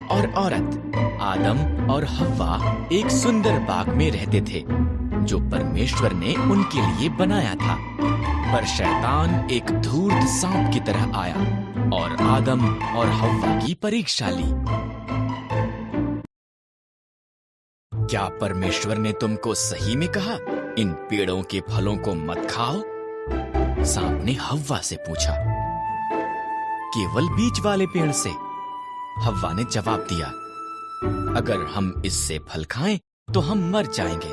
और औरत आदम और हव्वा एक सुंदर बाग में रहते थे जो परमेश्वर ने उनके लिए बनाया था। पर शैतान एक धूर्त सांप की तरह आया और आदम और हव्वा की परीक्षा ली। क्या परमेश्वर ने तुमको सही में कहा, इन पेड़ों के फलों को मत खाओ? सांप ने हव्वा से पूछा। केवल बीज वाले पेड़ से, हव्वा ने जवाब दिया। अगर हम इससे फल खाएं तो हम मर जाएंगे।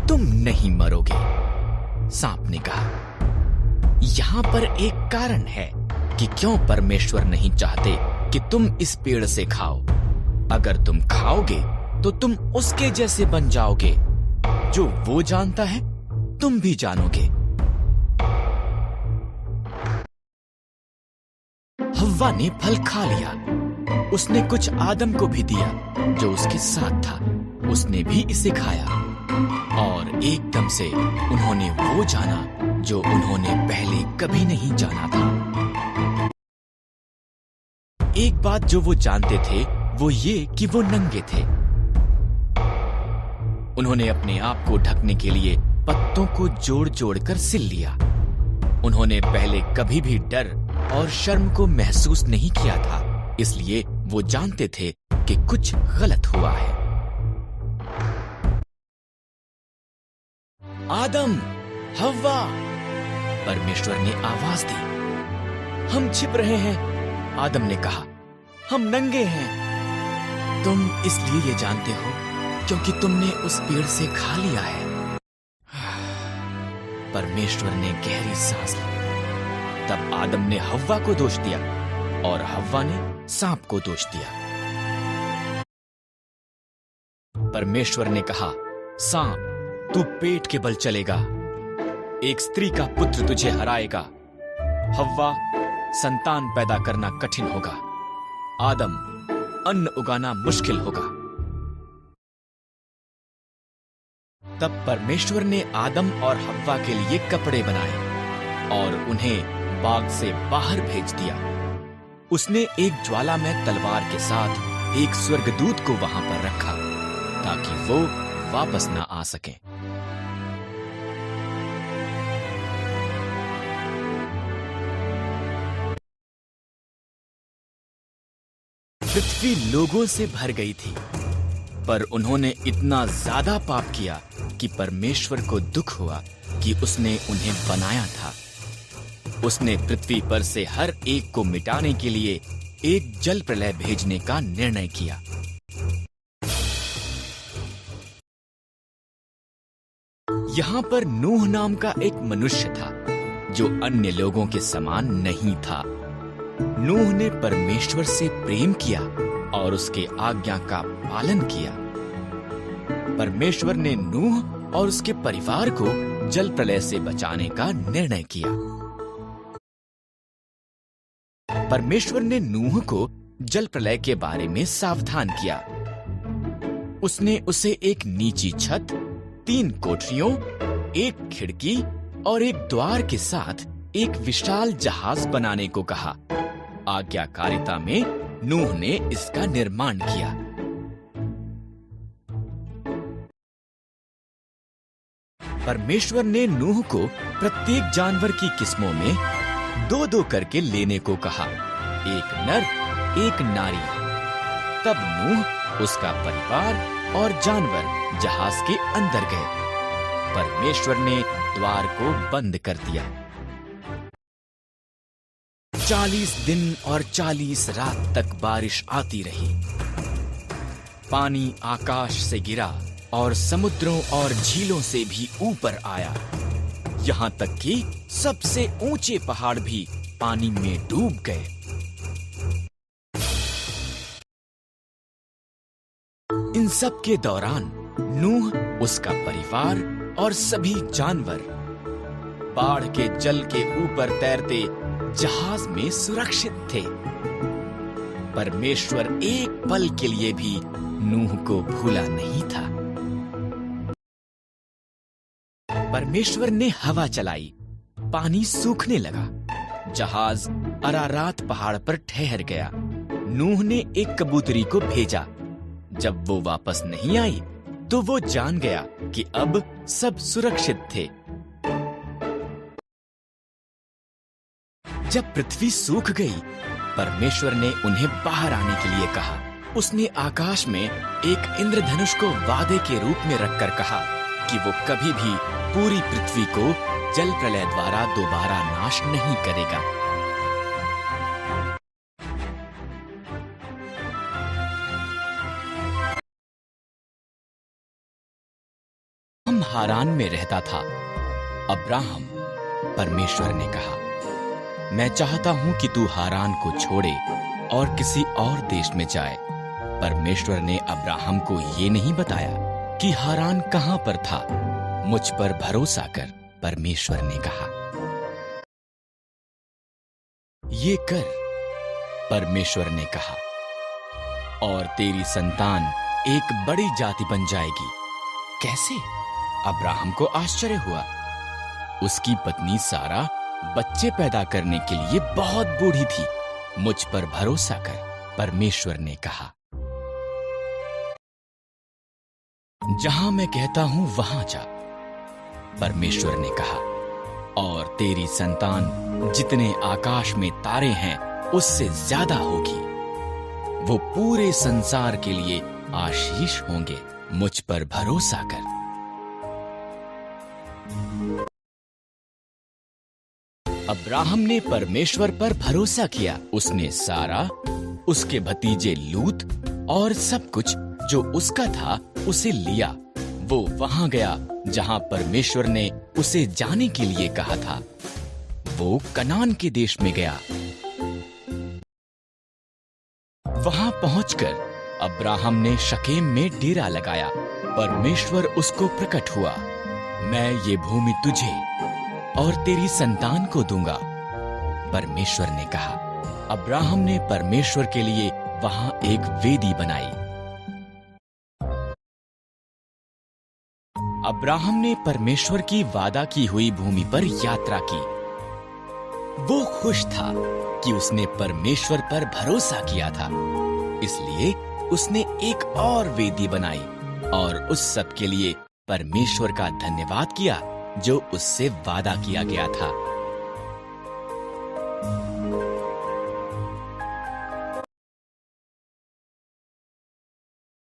तुम नहीं मरोगे, सांप ने कहा। यहां पर एक कारण है कि क्यों परमेश्वर नहीं चाहते कि तुम इस पेड़ से खाओ। अगर तुम खाओगे तो तुम उसके जैसे बन जाओगे। जो वो जानता है तुम भी जानोगे। हव्वा ने फल खा लिया। उसने कुछ आदम को भी दिया जो उसके साथ था। उसने भी इसे खाया और एकदम से उन्होंने वो जाना जो उन्होंने पहले कभी नहीं जाना था। एक बात जो वो जानते थे वो ये कि वो नंगे थे। उन्होंने अपने आप को ढकने के लिए पत्तों को जोड़ जोड़ कर सिल लिया। उन्होंने पहले कभी भी डर और शर्म को महसूस नहीं किया था, इसलिए वो जानते थे कि कुछ गलत हुआ है। आदम, हव्वा, परमेश्वर ने आवाज दी। हम छिप रहे हैं, आदम ने कहा। हम नंगे हैं। तुम इसलिए ये जानते हो क्योंकि तुमने उस पेड़ से खा लिया है। परमेश्वर ने गहरी सांस ली। तब आदम ने हव्वा को दोष दिया और हव्वा ने सांप को दोष दिया। परमेश्वर ने कहा, सांप, तू पेट के बल चलेगा। एक स्त्री का पुत्र तुझे हराएगा। हव्वा, संतान पैदा करना कठिन होगा। आदम, अन्न उगाना मुश्किल होगा। तब परमेश्वर ने आदम और हव्वा के लिए कपड़े बनाए और उन्हें बाग से बाहर भेज दिया। उसने एक ज्वालामय तलवार के साथ एक स्वर्गदूत को वहां पर रखा ताकि वो वापस ना आ सके। पृथ्वी लोगों से भर गई थी, पर उन्होंने इतना ज्यादा पाप किया कि परमेश्वर को दुख हुआ कि उसने उन्हें बनाया था। उसने पृथ्वी पर से हर एक को मिटाने के लिए एक जल प्रलय भेजने का निर्णय किया। यहां पर नूह नाम का एक मनुष्य था जो अन्य लोगों के समान नहीं था। नूह ने परमेश्वर से प्रेम किया और उसके आज्ञा का पालन किया। परमेश्वर ने नूह और उसके परिवार को जल प्रलय से बचाने का निर्णय किया। परमेश्वर ने नूह को जल प्रलय के बारे में सावधान किया। उसने उसे एक नीची छत, 3 कोठरियों, एक खिड़की और एक द्वार के साथ एक विशाल जहाज बनाने को कहा। आज्ञाकारिता में नूह ने इसका निर्माण किया। परमेश्वर ने नूह को प्रत्येक जानवर की किस्मों में 2-2 करके लेने को कहा, एक नर, एक नारी। तब नूह, उसका परिवार और जानवर जहाज के अंदर गए। परमेश्वर ने द्वार को बंद कर दिया। 40 दिन और 40 रात तक बारिश आती रही। पानी आकाश से गिरा और समुद्रों और झीलों से भी ऊपर आया, यहाँ तक कि सबसे ऊंचे पहाड़ भी पानी में डूब गए। इन सब के दौरान नूह, उसका परिवार और सभी जानवर बाढ़ के जल के ऊपर तैरते जहाज में सुरक्षित थे। परमेश्वर एक पल के लिए भी नूह को भूला नहीं था। परमेश्वर ने हवा चलाई, पानी सूखने लगा, जहाज अरारात पहाड़ पर ठहर गया। नूह ने एक कबूतरी को भेजा। जब वो वापस नहीं आई तो वो जान गया कि अब सब सुरक्षित थे। जब पृथ्वी सूख गई, परमेश्वर ने उन्हें बाहर आने के लिए कहा। उसने आकाश में एक इंद्रधनुष को वादे के रूप में रखकर कहा कि वो कभी भी पूरी पृथ्वी को जल प्रलय द्वारा दोबारा नाश नहीं करेगा। हम हारान में रहता था। अब्राहम, परमेश्वर ने कहा, मैं चाहता हूं कि तू हारान को छोड़े और किसी और देश में जाए। परमेश्वर ने अब्राहम को ये नहीं बताया कि हारान कहां पर था। मुझ पर भरोसा कर, परमेश्वर ने कहा। ये कर, परमेश्वर ने कहा, और तेरी संतान एक बड़ी जाति बन जाएगी। कैसे? अब्राहम को आश्चर्य हुआ। उसकी पत्नी सारा बच्चे पैदा करने के लिए बहुत बूढ़ी थी। मुझ पर भरोसा कर, परमेश्वर ने कहा। जहां मैं कहता हूं वहां जा, परमेश्वर ने कहा, और तेरी संतान जितने आकाश में तारे हैं उससे ज्यादा होगी। वो पूरे संसार के लिए आशीष होंगे। मुझ पर भरोसा कर। अब्राहम ने परमेश्वर पर भरोसा किया। उसने सारा, उसके भतीजे लूत और सब कुछ जो उसका था उसे लिया। वो वहां गया जहां परमेश्वर ने उसे जाने के लिए कहा था। वो कनान के देश में गया। वहां पहुंचकर अब्राहम ने शकेम में डेरा लगाया। परमेश्वर उसको प्रकट हुआ। मैं ये भूमि तुझे और तेरी संतान को दूंगा, परमेश्वर ने कहा। अब्राहम ने परमेश्वर के लिए वहां एक वेदी बनाई। अब्राहम ने परमेश्वर की वादा की हुई भूमि पर यात्रा की। वो खुश था कि उसने परमेश्वर पर भरोसा किया था, इसलिए उसने एक और वेदी बनाई और उस सब के लिए परमेश्वर का धन्यवाद किया जो उससे वादा किया गया था।